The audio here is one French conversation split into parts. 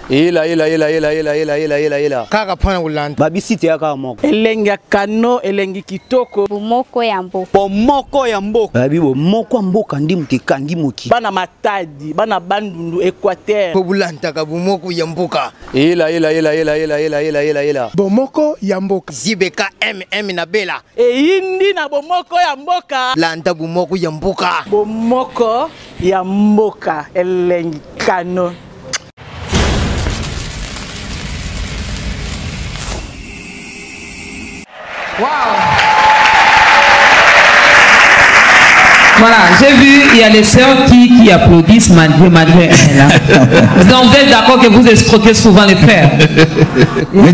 Ila. Kaka pana ulanda. Babisite ya kaka moko. Elengi kano, elengi kitoko. Bomoko ya mboka. Bomoko ya mboka. Babi bomoko ya mboka ndi mukekangi moki. Bana matadi, bana bandundu Équateur. Pobulanta ka bomoko ya mboka. Ila. Bomoko ya mboka. Zibeka MM na bela. Indi na bomoko ya mboka. Landa bomoko ya mboka. Bomoko ya mboka. Elengi kano. Wow. Voilà, j'ai vu, il y a les sœurs qui applaudissent malgré elles. Donc vous êtes d'accord que vous escroquez souvent les frères? Mais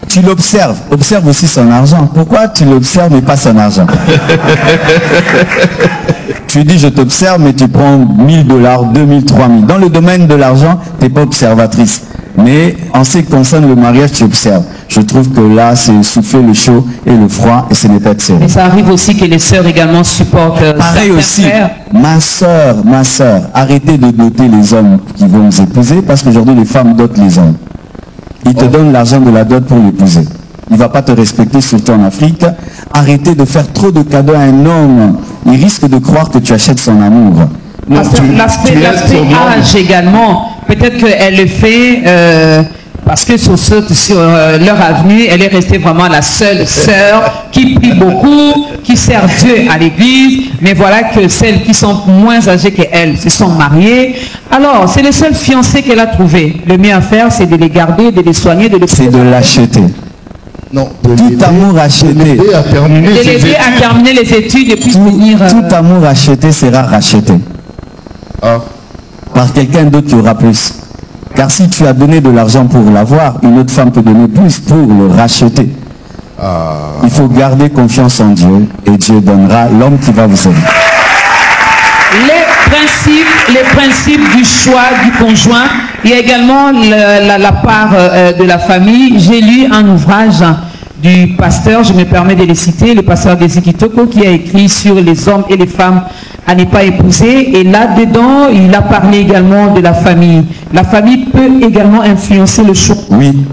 tu l'observes, observe aussi son argent. Pourquoi tu l'observes mais pas son argent? Tu dis je t'observe mais tu prends 1000 $, 2000, 3000. Dans le domaine de l'argent, tu n'es pas observatrice. Mais en ce qui concerne le mariage, tu observes. Je trouve que là, c'est souffler le chaud et le froid et ce n'est pas de sérieux. Et ça arrive aussi que les sœurs également supportent. Pareil aussi, ma soeur, arrêtez de doter les hommes qui vont nous épouser parce qu'aujourd'hui les femmes dotent les hommes. Ils te donnent l'argent de la dot pour l'épouser. Il ne va pas te respecter, surtout en Afrique. Arrêtez de faire trop de cadeaux à un homme. Il risque de croire que tu achètes son amour. L'aspect âge également, peut-être qu'elle le fait parce que sur leur avenue, elle est restée vraiment la seule sœur qui prie beaucoup, qui sert Dieu à l'église, mais voilà que celles qui sont moins âgées qu'elle se sont mariées. Alors, c'est les seuls fiancés qu'elle a trouvés. Le mieux à faire, c'est de les garder, de les soigner, de les... C'est de l'acheter. Non, tout amour acheté. De l'aider à terminer les études et puis finir... Tout amour acheté sera racheté. Par quelqu'un d'autre qui aura plus. Car si tu as donné de l'argent pour l'avoir, une autre femme peut donner plus pour le racheter. Il faut garder confiance en Dieu et Dieu donnera l'homme qui va vous aimer. Les principes du choix du conjoint, il y a également la part de la famille. J'ai lu un ouvrage du pasteur, je me permets de le citer, le pasteur Desikitoko, qui a écrit sur les hommes et les femmes à ne pas épouser. Et là-dedans, il a parlé également de la famille. La famille peut également influencer le choix. Oui,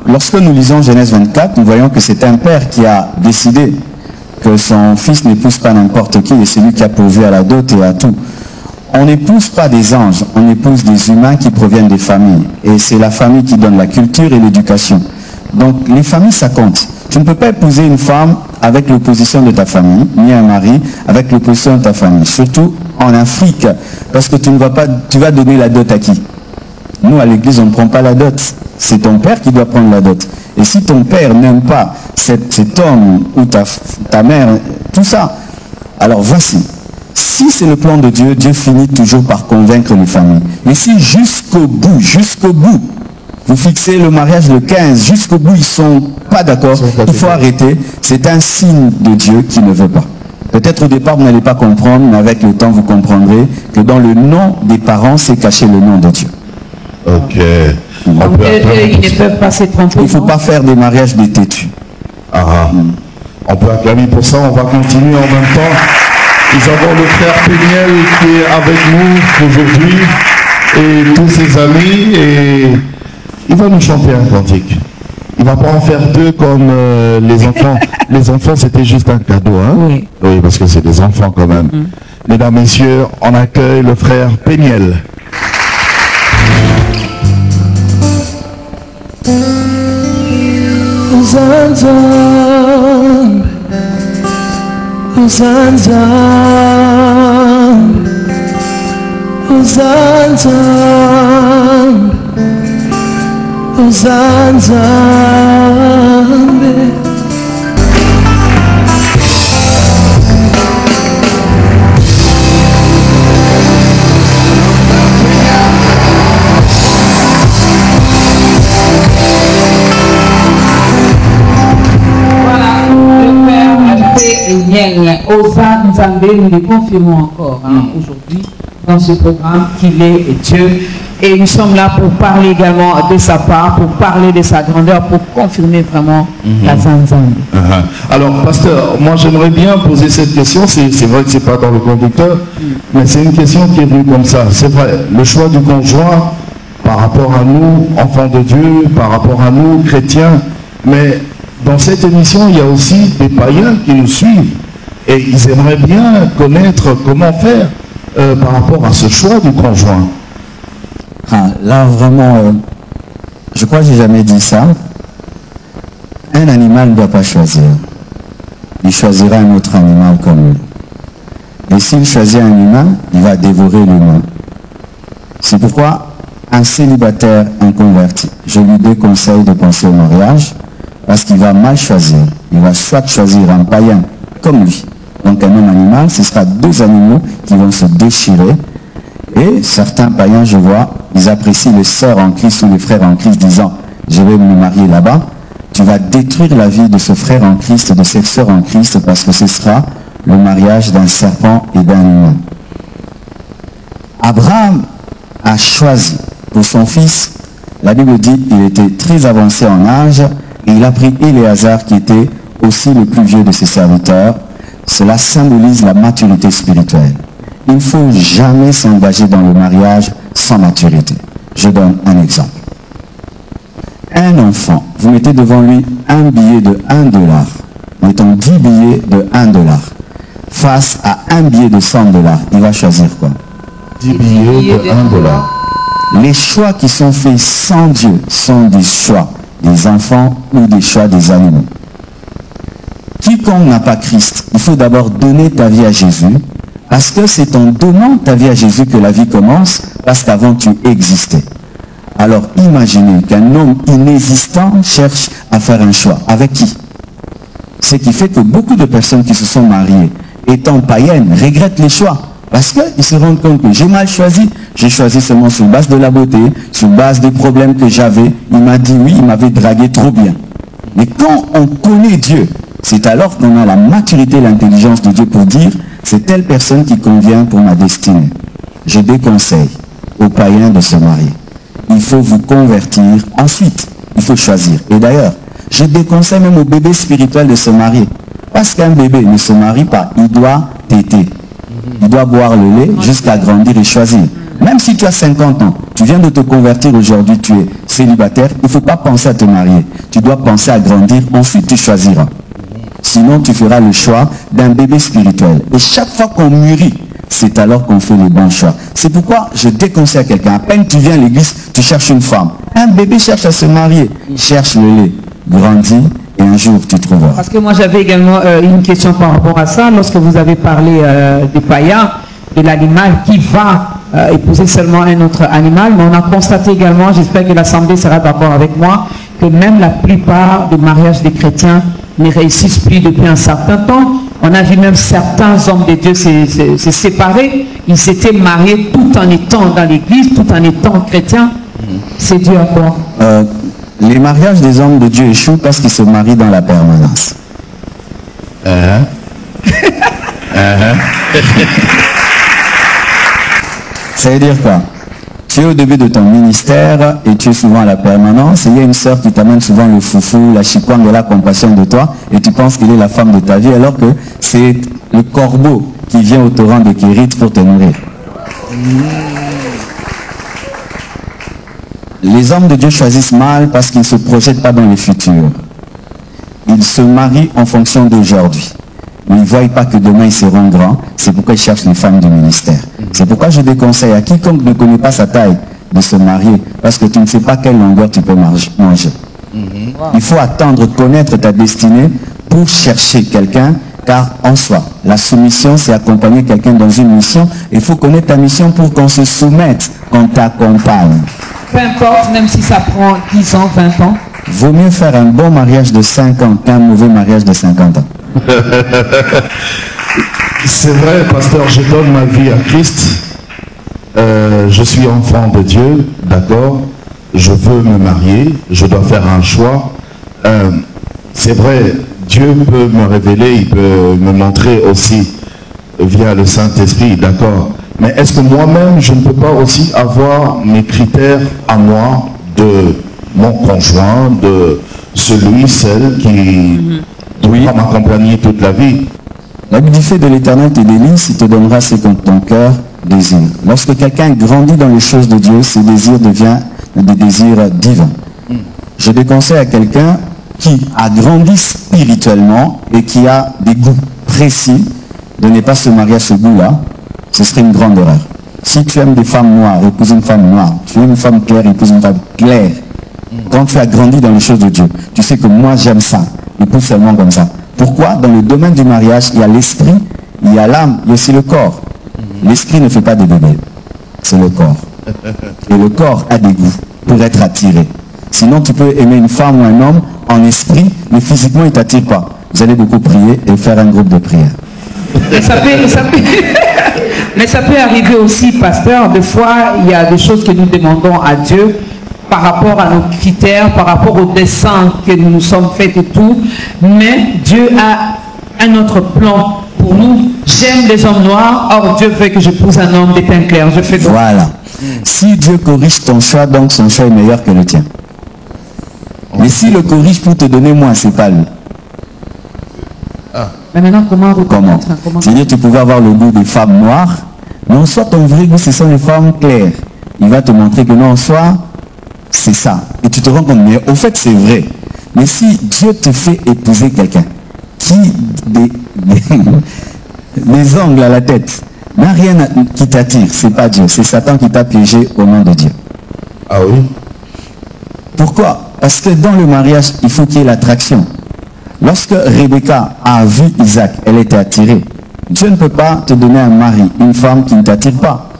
lorsque nous lisons Genèse 24, nous voyons que c'est un père qui a décidé que son fils n'épouse pas n'importe qui, et c'est lui qui a pourvu à la dot et à tout. On n'épouse pas des anges, on épouse des humains qui proviennent des familles. Et c'est la famille qui donne la culture et l'éducation. Donc les familles, ça compte. Tu ne peux pas épouser une femme avec l'opposition de ta famille, ni un mari avec l'opposition de ta famille. Surtout en Afrique, parce que tu vas donner la dot à qui? Nous, à l'église, on ne prend pas la dot. C'est ton père qui doit prendre la dot. Et si ton père n'aime pas cet homme ou ta mère, tout ça, alors voici. Si c'est le plan de Dieu, Dieu finit toujours par convaincre les familles. Mais si jusqu'au bout, vous fixez le mariage le 15, jusqu'au bout, ils ne sont pas d'accord, il faut arrêter. C'est un signe de Dieu qui ne veut pas. Peut-être au départ, vous n'allez pas comprendre, mais avec le temps, vous comprendrez que dans le nom des parents, c'est caché le nom de Dieu. Ok. Ils ne peuvent pas se tromper. Il ne faut pas faire des mariages des têtus. On peut acclamer pour ça, on va continuer en même temps. Nous avons le frère Péniel qui est avec nous aujourd'hui et tous ses amis, et il va nous chanter un cantique. Il ne va pas en faire deux comme les enfants. Les enfants, c'était juste un cadeau, hein? Oui. Oui, parce que c'est des enfants quand même. Mesdames, messieurs, on accueille le frère Péniel. Osa Nzambe, nous le confirmons encore aujourd'hui dans ce programme qu'il est Dieu. Et nous sommes là pour parler également de sa part, pour parler de sa grandeur, pour confirmer vraiment la Nzambe. Alors, pasteur, moi j'aimerais bien poser cette question. C'est vrai que ce n'est pas dans le conducteur, mais c'est une question qui est venue comme ça. C'est vrai, le choix du conjoint par rapport à nous, enfants de Dieu, par rapport à nous, chrétiens. Mais dans cette émission, il y a aussi des païens qui nous suivent. Et ils aimeraient bien connaître comment faire par rapport à ce choix du conjoint. Là, vraiment, je crois que j'ai jamais dit ça. Un animal ne doit pas choisir. Il choisira un autre animal comme lui. Et s'il choisit un humain, il va dévorer l'humain. C'est pourquoi un célibataire inconverti, je lui déconseille de penser au mariage parce qu'il va mal choisir. Il va soit choisir un païen comme lui. Donc un homme animal, ce sera deux animaux qui vont se déchirer. Et certains païens, je vois, ils apprécient les sœurs en Christ ou les frères en Christ disant « je vais me marier là-bas ». Tu vas détruire la vie de ce frère en Christ, de cette sœur en Christ, parce que ce sera le mariage d'un serpent et d'un humain. Abraham a choisi pour son fils, la Bible dit qu'il était très avancé en âge, et il a pris Éléazar qui était aussi le plus vieux de ses serviteurs. Cela symbolise la maturité spirituelle. Il ne faut jamais s'engager dans le mariage sans maturité. Je donne un exemple. Un enfant, vous mettez devant lui un billet de 1 $, mettons 10 billets de 1 $, face à un billet de 100 $, il va choisir quoi? 10 billets de 1 $. Les choix qui sont faits sans Dieu sont des choix des enfants ou des choix des animaux. Quiconque n'a pas Christ, il faut d'abord donner ta vie à Jésus, parce que c'est en donnant ta vie à Jésus que la vie commence, parce qu'avant tu existais. Alors imaginez qu'un homme inexistant cherche à faire un choix. Avec qui? Ce qui fait que beaucoup de personnes qui se sont mariées, étant païennes, regrettent les choix. Parce qu'ils se rendent compte que j'ai mal choisi. J'ai choisi seulement sur base de la beauté, sur base des problèmes que j'avais. Il m'a dit oui, il m'avait dragué trop bien. Mais quand on connaît Dieu, c'est alors qu'on a la maturité et l'intelligence de Dieu pour dire c'est telle personne qui convient pour ma destinée. Je déconseille aux païens de se marier. Il faut vous convertir. Ensuite, il faut choisir. Et d'ailleurs, je déconseille même aux bébés spirituels de se marier. Parce qu'un bébé ne se marie pas, il doit téter. Il doit boire le lait jusqu'à grandir et choisir. Même si tu as 50 ans, tu viens de te convertir aujourd'hui, tu es célibataire, il ne faut pas penser à te marier. Tu dois penser à grandir, ensuite tu choisiras. Sinon, tu feras le choix d'un bébé spirituel. Et chaque fois qu'on mûrit, c'est alors qu'on fait les bons choix. C'est pourquoi je déconseille à quelqu'un, à peine tu viens à l'église, tu cherches une femme. Un bébé cherche à se marier, cherche le lait, grandis et un jour tu trouveras. Parce que moi j'avais également une question par rapport à ça, lorsque vous avez parlé des païens, de l'animal qui va épouser seulement un autre animal, mais on a constaté également, j'espère que l'Assemblée sera d'accord avec moi, que même la plupart des mariages des chrétiens ne réussissent plus depuis un certain temps. On a vu même certains hommes de Dieu se séparer. Ils s'étaient mariés tout en étant dans l'église, tout en étant chrétiens. C'est dû à quoi? Les mariages des hommes de Dieu échouent parce qu'ils se marient dans la permanence. Ça veut dire quoi? Tu es au début de ton ministère et tu es souvent à la permanence et il y a une sœur qui t'amène souvent le foufou, la chikwang et la compassion de toi et tu penses qu'elle est la femme de ta vie alors que c'est le corbeau qui vient au torrent de Kérit pour te nourrir. Les hommes de Dieu choisissent mal parce qu'ils ne se projettent pas dans le futur. Ils se marient en fonction d'aujourd'hui. Mais ils ne voient pas que demain ils seront grands. C'est pourquoi ils cherchent les femmes du ministère. C'est pourquoi je déconseille à quiconque ne connaît pas sa taille de se marier. Parce que tu ne sais pas quelle longueur tu peux manger. Il faut attendre, connaître ta destinée pour chercher quelqu'un. Car en soi, la soumission, c'est accompagner quelqu'un dans une mission. Il faut connaître ta mission pour qu'on se soumette, qu'on t'accompagne. Peu importe, même si ça prend 10 ans, 20 ans. Vaut mieux faire un bon mariage de 5 ans qu'un mauvais mariage de 50 ans. C'est vrai, pasteur, je donne ma vie à Christ. Je suis enfant de Dieu, d'accord. Je veux me marier, je dois faire un choix. C'est vrai, Dieu peut me révéler, il peut me montrer aussi via le Saint-Esprit, d'accord. Mais est-ce que moi-même, je ne peux pas aussi avoir mes critères à moi de mon conjoint, de celui, celle qui doit m'accompagner toute la vie? La Bible dit fait de l'Éternel tes délices, il te donnera ce que ton cœur désire. Lorsque quelqu'un grandit dans les choses de Dieu, ses désirs des désirs divins. Je déconseille à quelqu'un qui a grandi spirituellement et qui a des goûts précis de ne pas se marier à ce goût-là. Ce serait une grande erreur. Si tu aimes des femmes noires, épouse une femme noire. Tu aimes une femme claire, épouse une femme claire. Quand tu as grandi dans les choses de Dieu, tu sais que moi j'aime ça. Épouse seulement comme ça. Pourquoi? Dans le domaine du mariage, il y a l'esprit, il y a l'âme, il y a aussi le corps. L'esprit ne fait pas de bébé. C'est le corps. Et le corps a des goûts pour être attiré. Sinon, tu peux aimer une femme ou un homme en esprit, mais physiquement, il ne t'attire pas. Vous allez beaucoup prier et faire un groupe de prière. Mais ça peut arriver aussi, pasteur. Des fois, il y a des choses que nous demandons à Dieu par rapport à nos critères, par rapport au dessein que nous nous sommes faits et tout. Mais Dieu a un autre plan pour nous. J'aime les hommes noirs, or Dieu veut que j'épouse un homme d'éteint clair. Je fais donc. Voilà. Si Dieu corrige ton choix, donc son choix est meilleur que le tien. Mais s'il le corrige pour te donner moins, c'est pas lui. Mais maintenant, comment reconnaître? C'est-à-dire tu pouvais avoir le goût des femmes noires, mais en soi, ton vrai goût, ce sont les femmes claires. Il va te montrer que non, en soi, c'est ça. Et tu te rends compte, mais au fait, c'est vrai. Mais si Dieu te fait épouser quelqu'un qui, des ongles à la tête, n'a rien qui t'attire, c'est pas Dieu, c'est Satan qui t'a piégé au nom de Dieu. Ah oui? Pourquoi? Parce que dans le mariage, il faut qu'il y ait l'attraction. Lorsque Rebecca a vu Isaac, elle était attirée. Dieu ne peut pas te donner un mari, une femme qui ne t'attire pas.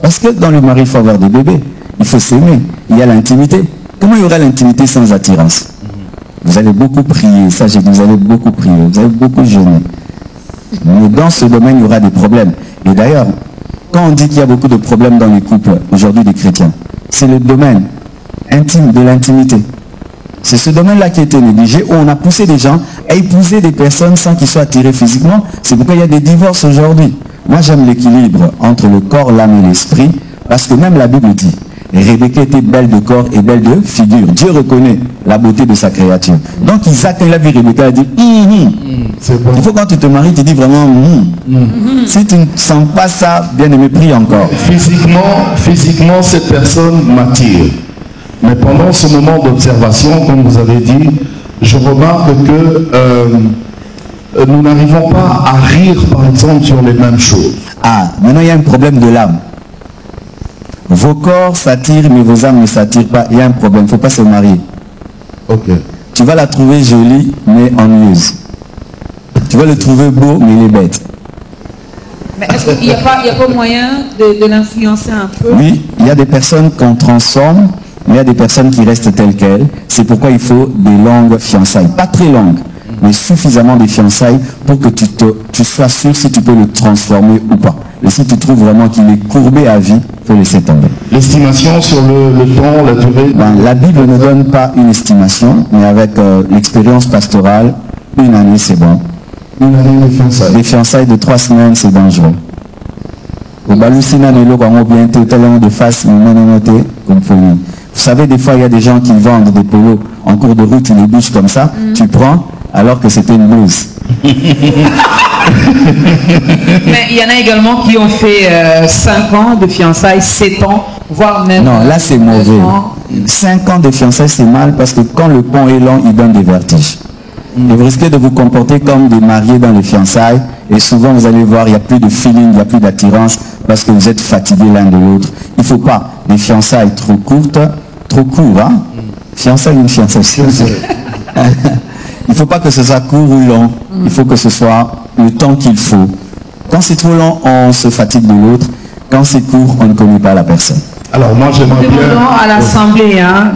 Parce que dans le mari, il faut avoir des bébés. Il faut s'aimer. Il y a l'intimité. Comment il y aura l'intimité sans attirance? Vous allez beaucoup prier. Ça, j'ai dit, vous allez beaucoup prier. Vous allez beaucoup jeûner. Mais dans ce domaine, il y aura des problèmes. Et d'ailleurs, quand on dit qu'il y a beaucoup de problèmes dans les couples, aujourd'hui des chrétiens, c'est le domaine intime de l'intimité. C'est ce domaine-là qui a été négligé, où on a poussé des gens à épouser des personnes sans qu'ils soient attirés physiquement. C'est pourquoi il y a des divorces aujourd'hui. Moi, j'aime l'équilibre entre le corps, l'âme et l'esprit, parce que même la Bible dit, Rebecca était belle de corps et belle de figure. Dieu reconnaît la beauté de sa créature. Donc Isaac, quand il a vu Rebecca, il a dit, bon. Il faut quand tu te maries, tu dis vraiment, Si tu ne sens pas ça, bien aimé, prie encore. Physiquement, cette personne m'attire. Mais pendant ce moment d'observation, comme vous avez dit, je remarque que nous n'arrivons pas à rire, par exemple, sur les mêmes choses. Ah, maintenant il y a un problème de l'âme. Vos corps s'attirent, mais vos âmes ne s'attirent pas. Il y a un problème, il ne faut pas se marier. Ok. Tu vas la trouver jolie, mais ennuyeuse. Tu vas le trouver beau, mais il est bête. Mais est-ce qu'il n'y a pas moyen de l'influencer un peu? Oui, il y a des personnes qu'on transforme, mais il y a des personnes qui restent telles quelles. C'est pourquoi il faut des longues fiançailles. Pas très longues, mais suffisamment de fiançailles pour que tu sois sûr si tu peux le transformer ou pas. Et si tu trouves vraiment qu'il est courbé à vie, il faut laisser tomber. L'estimation sur le temps, la durée? La Bible ne donne pas une estimation, mais avec l'expérience pastorale, 1 année c'est bon. 1 année de fiançailles. Les fiançailles de 3 semaines, c'est dangereux. Vous savez, des fois, il y a des gens qui vendent des polos en cours de route, ils les bouchent comme ça, tu prends, alors que c'était une blouse. Mais il y en a également qui ont fait 5 ans de fiançailles, 7 ans, voire même... Non, là c'est mauvais. 5 ans de fiançailles, c'est mal parce que quand le pont est long, il donne des vertiges. Et vous risquez de vous comporter comme des mariés dans les fiançailles. Et souvent, vous allez voir, il n'y a plus de feeling, il n'y a plus d'attirance parce que vous êtes fatigués l'un de l'autre. Il ne faut pas des fiançailles trop courtes, trop courtes. Hein? Fiançailles ou une fiançaille. Il ne faut pas que ce soit court ou long. Il faut que ce soit le temps qu'il faut. Quand c'est trop long, on se fatigue de l'autre. Quand c'est court, on ne connaît pas la personne. Alors moi, j'aimerais bien... à l'Assemblée, hein,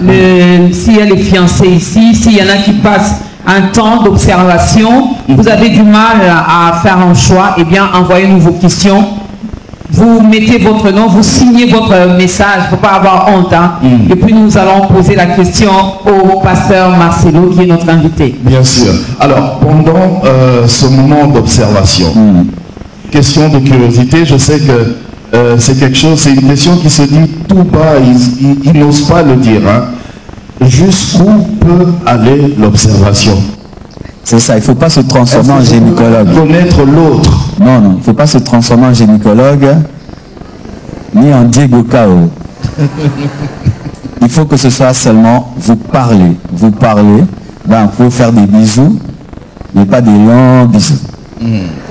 s'il y a les fiancés ici, s'il y en a qui passent un temps d'observation, vous avez du mal à faire un choix, eh bien, envoyez-nous vos questions. Vous mettez votre nom, vous signez votre message, il ne faut pas avoir honte. Hein. Et puis nous allons poser la question au pasteur Marcelo, qui est notre invité. Bien sûr. Alors, pendant ce moment d'observation, question de curiosité, je sais que c'est quelque chose, c'est une question qui se dit tout bas, il n'ose pas le dire. Hein. Jusqu'où peut aller l'observation? C'est ça, il ne faut pas se transformer en gynécologue. Connaître l'autre. Non, il ne faut pas se transformer en gynécologue, ni en Diego Cao. il faut que ce soit seulement vous parlez. Vous parlez, ben, vous pouvez faire des bisous, mais pas des longs bisous.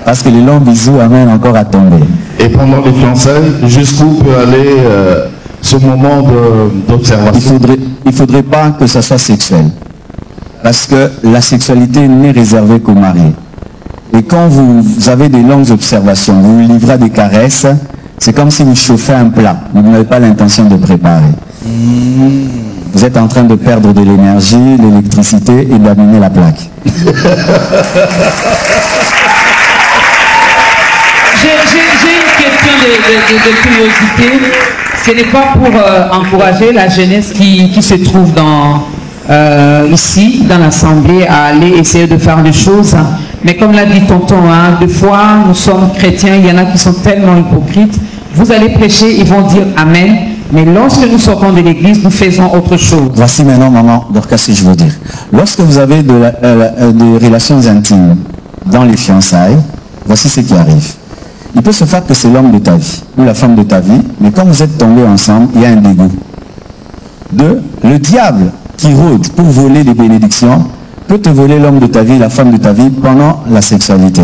Parce que les longs bisous amènent encore à tomber. Et pendant les fiançailles, jusqu'où peut aller ce moment d'observation? Il faudrait pas que ça soit sexuel. Parce que la sexualité n'est réservée qu'aux mariés. Et quand vous avez des longues observations, vous vous livrez à des caresses, c'est comme si vous chauffez un plat, mais vous n'avez pas l'intention de préparer. Vous êtes en train de perdre de l'énergie, l'électricité et d'abîmer la plaque. J'ai une question de curiosité. Ce n'est pas pour encourager la jeunesse qui se trouve ici, dans l'Assemblée, à aller essayer de faire des choses. Mais comme l'a dit tonton, hein, des fois, nous sommes chrétiens, il y en a qui sont tellement hypocrites. Vous allez prêcher, ils vont dire Amen. Mais lorsque nous sortons de l'église, nous faisons autre chose. Voici maintenant, maman, Dorcas, ce que je veux dire. Lorsque vous avez des relations intimes dans les fiançailles, voici ce qui arrive. Il peut se faire que c'est l'homme de ta vie ou la femme de ta vie, mais quand vous êtes tombés ensemble, il y a un dégoût. Deux, le diable qui rôde pour voler des bénédictions peut te voler l'homme de ta vie, la femme de ta vie pendant la sexualité.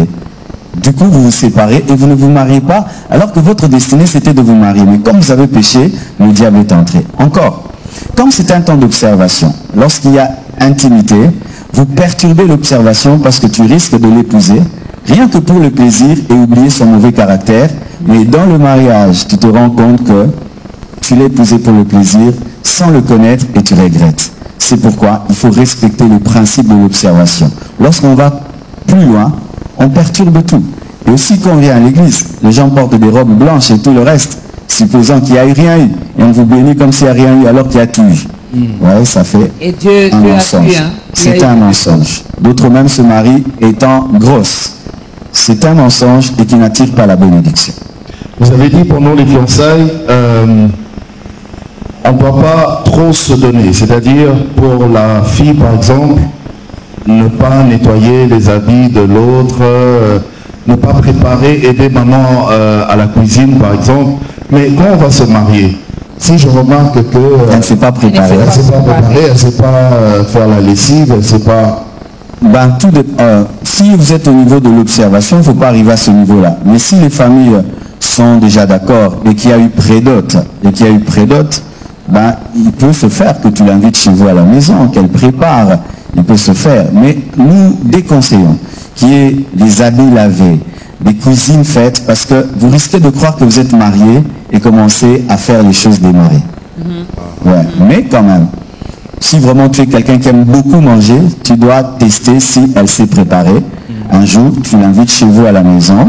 Du coup, vous vous séparez et vous ne vous mariez pas, alors que votre destinée, c'était de vous marier. Mais comme vous avez péché, le diable est entré. Encore, comme c'est un temps d'observation, lorsqu'il y a intimité, vous perturbez l'observation parce que tu risques de l'épouser, rien que pour le plaisir et oublier son mauvais caractère. Mais dans le mariage, tu te rends compte que tu l'as épousé pour le plaisir, sans le connaître, et tu regrettes. C'est pourquoi il faut respecter le principe de l'observation. Lorsqu'on va plus loin, on perturbe tout. Et aussi quand on vient à l'église, les gens portent des robes blanches et tout le reste, supposant qu'il n'y a eu rien eu. Et on vous bénit comme s'il n'y a rien eu alors qu'il y a tout eu. Ouais, ça fait un mensonge. C'est un mensonge. D'autres même se marient étant grosses. C'est un mensonge et qui n'attire pas la bénédiction. Vous avez dit pendant les fiançailles, on ne doit pas trop se donner. C'est-à-dire, pour la fille, par exemple, ne pas nettoyer les habits de l'autre, ne pas préparer, aider maman à la cuisine, par exemple. Mais quand on va se marier, si je remarque que... elle ne s'est pas préparée. Elle ne s'est pas préparée, elle ne sait pas faire la lessive, elle ne sait pas... Ben, si vous êtes au niveau de l'observation, il ne faut pas arriver à ce niveau-là. Mais si les familles sont déjà d'accord et qu'il y a eu prédote, ben, il peut se faire que tu l'invites chez vous à la maison, qu'elle prépare, il peut se faire. Mais nous déconseillons qu'il y ait des habits lavés, des cuisines faites, parce que vous risquez de croire que vous êtes marié et commencer à faire les choses des maris. Ouais. Mais quand même, si vraiment tu es quelqu'un qui aime beaucoup manger, tu dois tester si elle s'est préparée. Un jour, tu l'invites chez vous à la maison,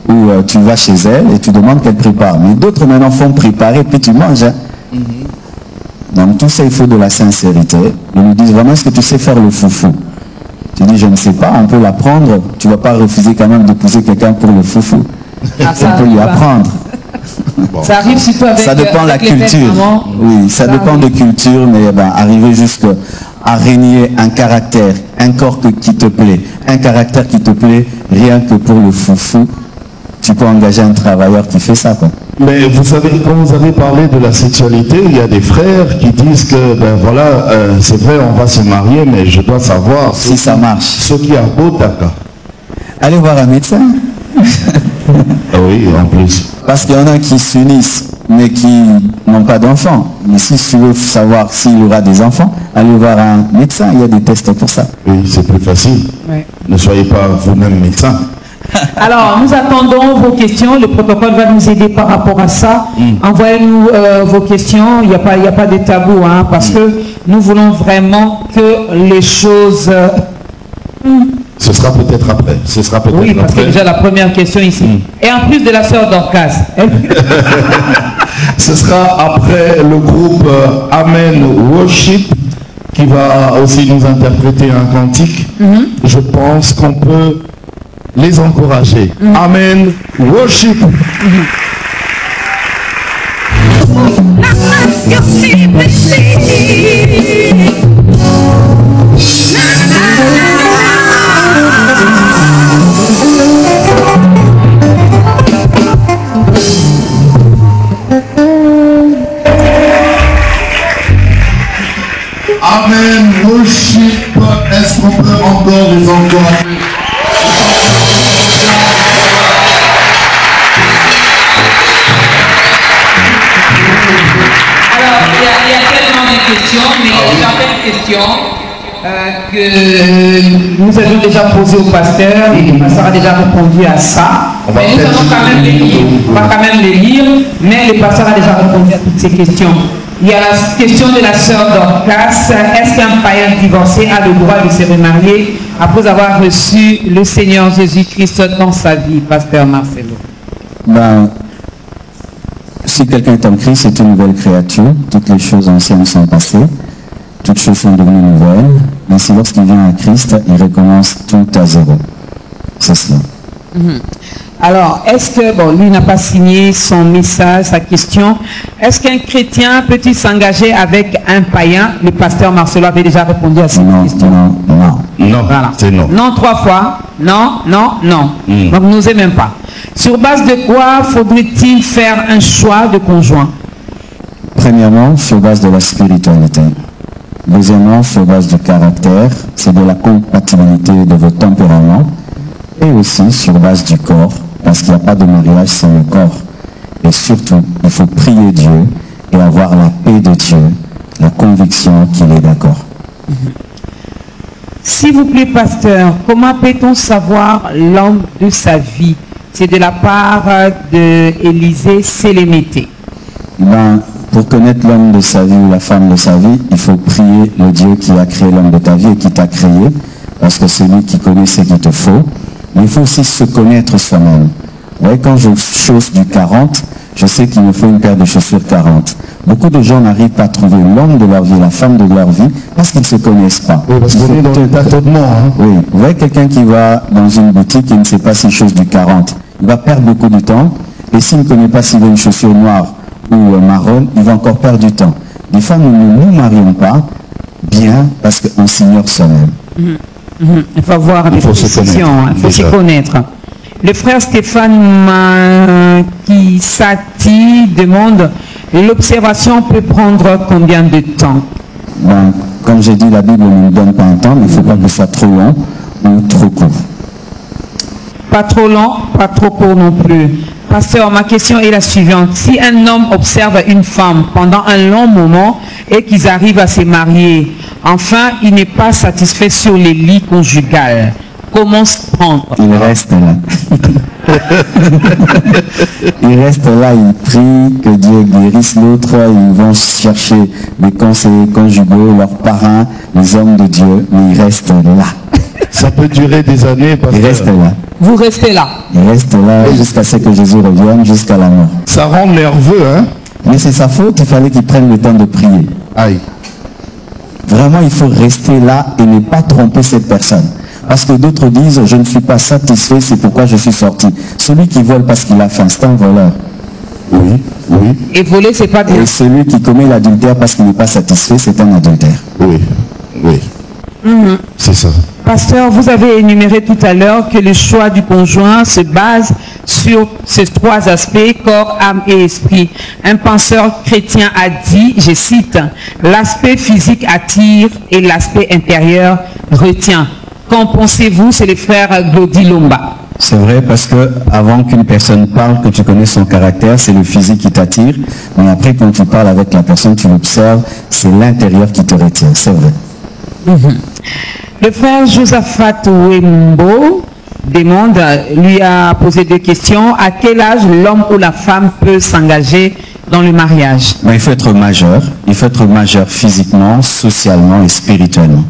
ou tu vas chez elle et tu demandes qu'elle prépare. Mais d'autres maintenant font préparer, puis tu manges. Hein. Donc tout ça, il faut de la sincérité. Ils nous disent vraiment, est-ce que tu sais faire le foufou? Tu dis, je ne sais pas, on peut l'apprendre. Tu ne vas pas refuser quand même d'épouser quelqu'un pour le foufou. On peut lui apprendre. Bon. Ça arrive surtout avec... Ça dépend de la culture. Oui, ça dépend de culture, mais ben, arriver jusqu'à régner un caractère, un corps qui te plaît, un caractère qui te plaît, rien que pour le foufou, tu peux engager un travailleur qui fait ça, quoi. Mais vous savez, quand vous avez parlé de la sexualité, il y a des frères qui disent que, ben voilà, c'est vrai, on va se marier, mais je dois savoir si ça marche. Ce qui a beau taka. Allez voir un médecin. Ah oui, en plus. Parce qu'il y en a qui s'unissent, mais qui n'ont pas d'enfants. Mais si tu veux savoir s'il y aura des enfants, allez voir un médecin, il y a des tests pour ça. Oui, c'est plus facile. Oui. Ne soyez pas vous-même médecin. Alors, nous attendons vos questions. Le protocole va nous aider par rapport à ça. Envoyez-nous vos questions. Il n'y a pas de tabou, hein, parce que nous voulons vraiment que les choses... Ce sera peut-être après. Ce sera peut-être oui, parce que déjà la première question ici. Et en plus de la sœur Dorcas. Ce sera après le groupe Amen Worship qui va aussi nous interpréter un cantique. Je pense qu'on peut les encourager. Amen Worship. Amen. Worship, est-ce qu'on peut encore les encourager? Alors, il y a tellement de questions, mais il y a certaines questions que nous avons déjà posées au pasteur et le pasteur a déjà répondu à ça. Mais nous allons quand même les lire. On va quand même les lire, mais le pasteur a déjà répondu à toutes ces questions. Il y a la question de la sœur Dorcas. Est-ce qu'un païen divorcé a le droit de se remarier après avoir reçu le Seigneur Jésus-Christ dans sa vie, pasteur Marcelo? Ben, si quelqu'un est en Christ, c'est une nouvelle créature. Toutes les choses anciennes sont passées. Toutes choses sont devenues nouvelles. Ainsi, lorsqu'il vient à Christ, il recommence tout à zéro. C'est cela. Alors, est-ce que, bon, lui n'a pas signé son message, sa question, est-ce qu'un chrétien peut-il s'engager avec un païen? Le pasteur Marcelo avait déjà répondu à cette question. Non, Voilà. c'est non. Non 3 fois. Non, non, non. Donc, nous n'osez même pas. Sur base de quoi faudrait-il faire un choix de conjoint? Premièrement, sur base de la spiritualité. Deuxièmement, sur base du caractère, c'est de la compatibilité de vos tempéraments. Et aussi sur base du corps, parce qu'il n'y a pas de mariage sans le corps. Et surtout, il faut prier Dieu et avoir la paix de Dieu, la conviction qu'il est d'accord. S'il vous plaît, pasteur, comment peut-on savoir l'homme de sa vie? C'est de la part d'Élisée Sélémété. Ben, pour connaître l'homme de sa vie ou la femme de sa vie, il faut prier le Dieu qui a créé l'homme de ta vie et qui t'a créé, parce que c'est lui qui connaît ce qu'il te faut. Mais il faut aussi se connaître soi-même. Vous voyez, quand je chausse du 40, je sais qu'il me faut une paire de chaussures 40. Beaucoup de gens n'arrivent pas à trouver l'homme de leur vie, la femme de leur vie, parce qu'ils ne se connaissent pas. Oui, parce qu'on est dans le tâtonnement. Hein. Oui, vous voyez quelqu'un qui va dans une boutique et ne sait pas s'il chausse du 40. Il va perdre beaucoup de temps, et s'il ne connaît pas s'il veut une chaussure noire ou marron, il va encore perdre du temps. Des fois, nous ne nous marions pas bien parce qu'on s'ignore soi-même. Il faut avoir des précisions, il faut se connaître. Le frère Stéphane Kisati demande, l'observation peut prendre combien de temps? Ben, comme j'ai dit, la Bible ne nous donne pas un temps, mais il ne faut pas que ce soit trop long ou trop court. Pas trop long, pas trop court non plus. Pasteur, ma question est la suivante. Si un homme observe une femme pendant un long moment et qu'ils arrivent à se marier, enfin, il n'est pas satisfait sur les lits conjugales, comment se prendre? Il reste là. Il reste là, il prie que Dieu guérisse l'autre. Ils vont chercher les conseillers conjugaux, leurs parents, les hommes de Dieu, mais il reste là. Ça peut durer des années. Parce il reste là. Vous restez là. Il reste là jusqu'à ce que Jésus revienne, jusqu'à la mort. Ça rend nerveux, hein? Mais c'est sa faute, il fallait qu'il prenne le temps de prier. Aïe. Vraiment, il faut rester là et ne pas tromper cette personne. Parce que d'autres disent, je ne suis pas satisfait, c'est pourquoi je suis sorti. Celui qui vole parce qu'il a faim, c'est un voleur. Oui, oui. Et voler, c'est pas bien. Et celui qui commet l'adultère parce qu'il n'est pas satisfait, c'est un adultère. Oui, oui. C'est ça. Pasteur, vous avez énuméré tout à l'heure que le choix du conjoint se base sur ces 3 aspects, corps, âme et esprit. Un penseur chrétien a dit, je cite, l'aspect physique attire et l'aspect intérieur retient. Qu'en pensez-vous? C'est le frère Glody Lomba. C'est vrai, parce que avant qu'une personne parle, que tu connais son caractère, c'est le physique qui t'attire. Mais après, quand tu parles avec la personne, tu l'observes, c'est l'intérieur qui te retient. C'est vrai. Le frère Josaphat Wembo demande, lui a posé 2 questions. À quel âge l'homme ou la femme peut s'engager dans le mariage? Ben, il faut être majeur. Il faut être majeur physiquement, socialement et spirituellement.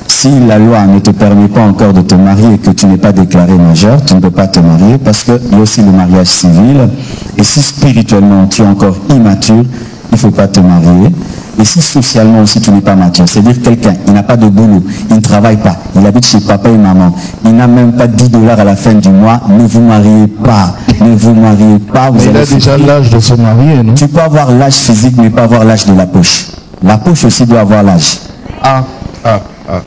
Si la loi ne te permet pas encore de te marier et que tu n'es pas déclaré majeur, tu ne peux pas te marier parce qu'il y a aussi le mariage civil. Et si spirituellement tu es encore immature, il ne faut pas te marier. Et si socialement aussi tu n'es pas mature, c'est-à-dire quelqu'un, il n'a pas de boulot, il ne travaille pas, il habite chez papa et maman, il n'a même pas 10 $ à la fin du mois, ne vous mariez pas, ne vous mariez pas. Vous il a déjà l'âge de se marier, non? Tu peux avoir l'âge physique, mais pas avoir l'âge de la poche. La poche aussi doit avoir l'âge.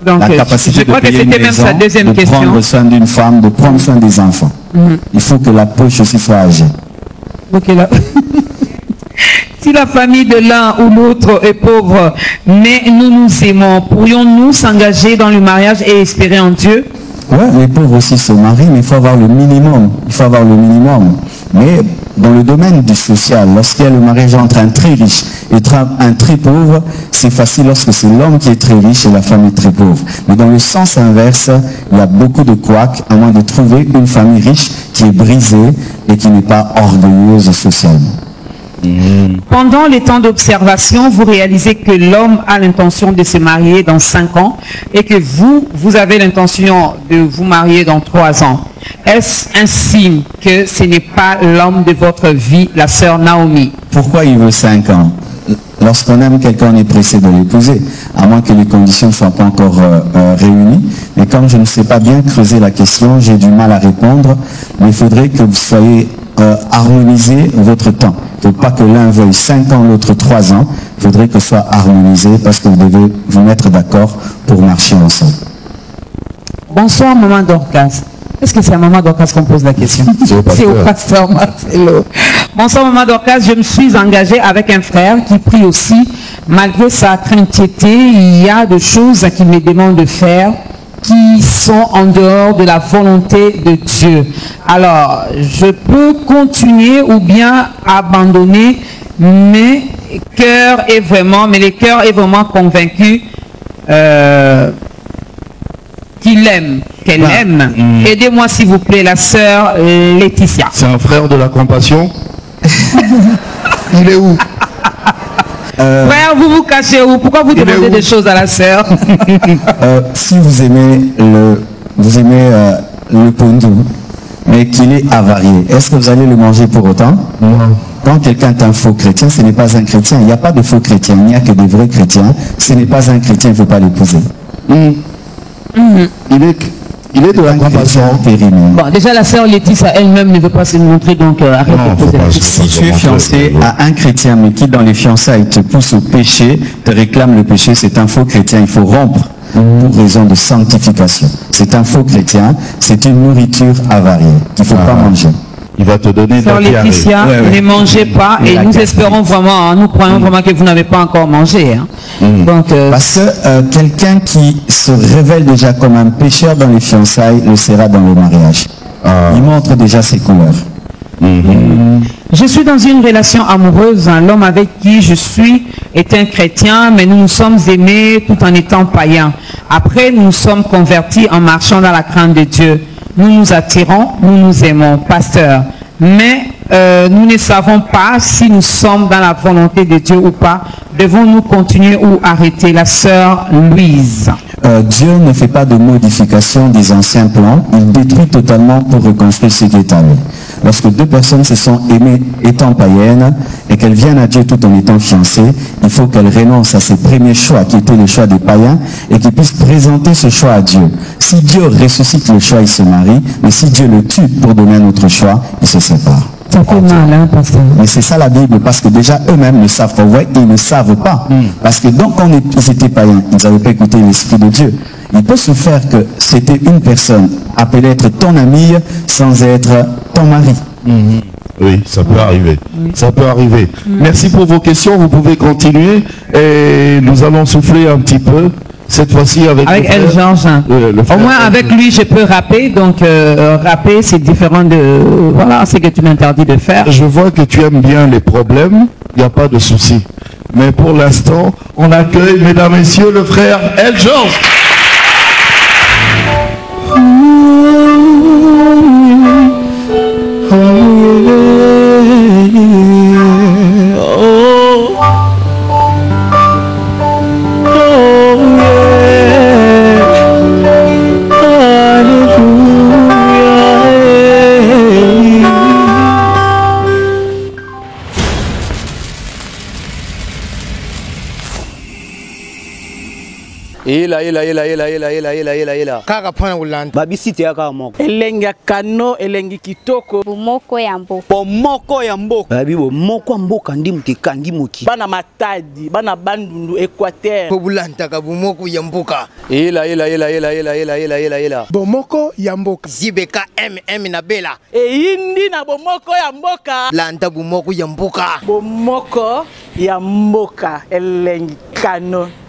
Donc, la capacité je crois de que payer une c'était même maison, sa deuxième de question. prendre soin d'une femme, de prendre soin des enfants. Il faut que la poche aussi soit âgée. Ok, là. Si la famille de l'un ou l'autre est pauvre, mais nous nous aimons, pourrions-nous s'engager dans le mariage et espérer en Dieu? Oui, les pauvres aussi se marient, mais il faut avoir le minimum. Il faut avoir le minimum. Mais dans le domaine du social, lorsqu'il y a le mariage entre un très riche et un très pauvre, c'est facile lorsque c'est l'homme qui est très riche et la femme est très pauvre. Mais dans le sens inverse, il y a beaucoup de couacs, à moins de trouver une famille riche qui est brisée et qui n'est pas orgueilleuse socialement. Pendant les temps d'observation, vous réalisez que l'homme a l'intention de se marier dans 5 ans et que vous avez l'intention de vous marier dans 3 ans. Est-ce un signe que ce n'est pas l'homme de votre vie, la sœur Naomi? Pourquoi il veut 5 ans? Lorsqu'on aime quelqu'un, on est pressé de l'épouser, à moins que les conditions ne soient pas encore réunies. Mais comme je ne sais pas bien creuser la question, j'ai du mal à répondre. Mais il faudrait que vous soyez harmoniser votre temps. Il ne faut pas que l'un veuille 5 ans, l'autre 3 ans. Il faudrait que ce soit harmonisé parce que vous devez vous mettre d'accord pour marcher ensemble. Bonsoir, maman Dorcas. Est-ce que c'est à maman Dorcas qu'on pose la question? C'est au pasteur Marcelo. Bonsoir, maman Dorcas. Je me suis engagée avec un frère qui prie aussi. Malgré sa craintivité, il y a des choses qu'il me demande de faire qui sont en dehors de la volonté de Dieu. Alors, je peux continuer ou bien abandonner, mais le cœur est vraiment convaincu qu'il aime, qu'elle aime. Aidez-moi s'il vous plaît, la sœur Laetitia. C'est un frère de la compassion. Il est où? Frère, vous vous cachez où? Pourquoi vous demandez des choses à la sœur? Si vous aimez le pondu, mais qu'il est avarié, est-ce que vous allez le manger pour autant? Non. Quand quelqu'un est un faux chrétien, ce n'est pas un chrétien. Il n'y a pas de faux chrétiens, il n'y a que des vrais chrétiens. Ce n'est pas un chrétien, il ne faut pas l'épouser. Il est de la compassion. Bon, déjà la sœur Laetitia elle-même ne veut pas se montrer, donc arrête de poser la question. Si tu es fiancé à un chrétien, mais qui dans les fiançailles te pousse au péché, te réclame le péché, c'est un faux chrétien. Il faut rompre pour raison de sanctification. C'est un faux chrétien, c'est une nourriture avariée qu'il ne faut pas manger. Il va te donner Sœur Laetitia, ne mangez pas et nous espérons vraiment, nous croyons vraiment que vous n'avez pas encore mangé. Hein. Donc, parce que quelqu'un qui se révèle déjà comme un pécheur dans les fiançailles le sera dans le mariage. Il montre déjà ses couleurs. Je suis dans une relation amoureuse. L'homme avec qui je suis est un chrétien, mais nous nous sommes aimés tout en étant païens. Après, nous nous sommes convertis en marchant dans la crainte de Dieu. Nous nous attirons, nous nous aimons, pasteur. Mais nous ne savons pas si nous sommes dans la volonté de Dieu ou pas. Devons-nous continuer ou arrêter? La sœur Louise. Dieu ne fait pas de modification des anciens plans. Il détruit totalement pour reconstruire ce qui est à lui. Lorsque deux personnes se sont aimées étant païennes et qu'elles viennent à Dieu tout en étant fiancées, il faut qu'elles renoncent à ses premiers choix qui étaient les choix des païens et qu'ils puissent présenter ce choix à Dieu. Si Dieu ressuscite le choix, ils se marient, mais si Dieu le tue pour donner un autre choix, ils se séparent. Ça fait mal, hein, pasteur. Mais c'est ça la Bible, parce que déjà eux-mêmes ne savent pas. Ouais, ils ne savent pas. Parce que donc quand ils étaient païens, ils n'avaient pas écouté l'Esprit de Dieu. Il peut se faire que c'était une personne appelée être ton amie sans être ton mari. Oui, ça peut arriver. Ça peut arriver. Merci pour vos questions. Vous pouvez continuer et nous allons souffler un petit peu. Cette fois-ci avec El Georges. Au moins avec lui je peux rapper, donc rapper c'est différent de voilà ce que tu m'interdis de faire. Je vois que tu aimes bien les problèmes, il n'y a pas de souci. Mais pour l'instant, on accueille, mesdames et messieurs, le frère El Georges. ela kaka pana ulanda babisite ya kaka moko elengi ya kano elengi kitoko bomoko ya mboka bomoko ya mboka babi bomoko ya mboka ndi mutu ekangi moki bana matadi bana bandundu Équateur po bulantaka bomoko ya mboka ela bomoko ya mboka zibeka na bela eyindi na bomoko ya mboka landa bomoko ya mboka bomoko ya mboka elengi kano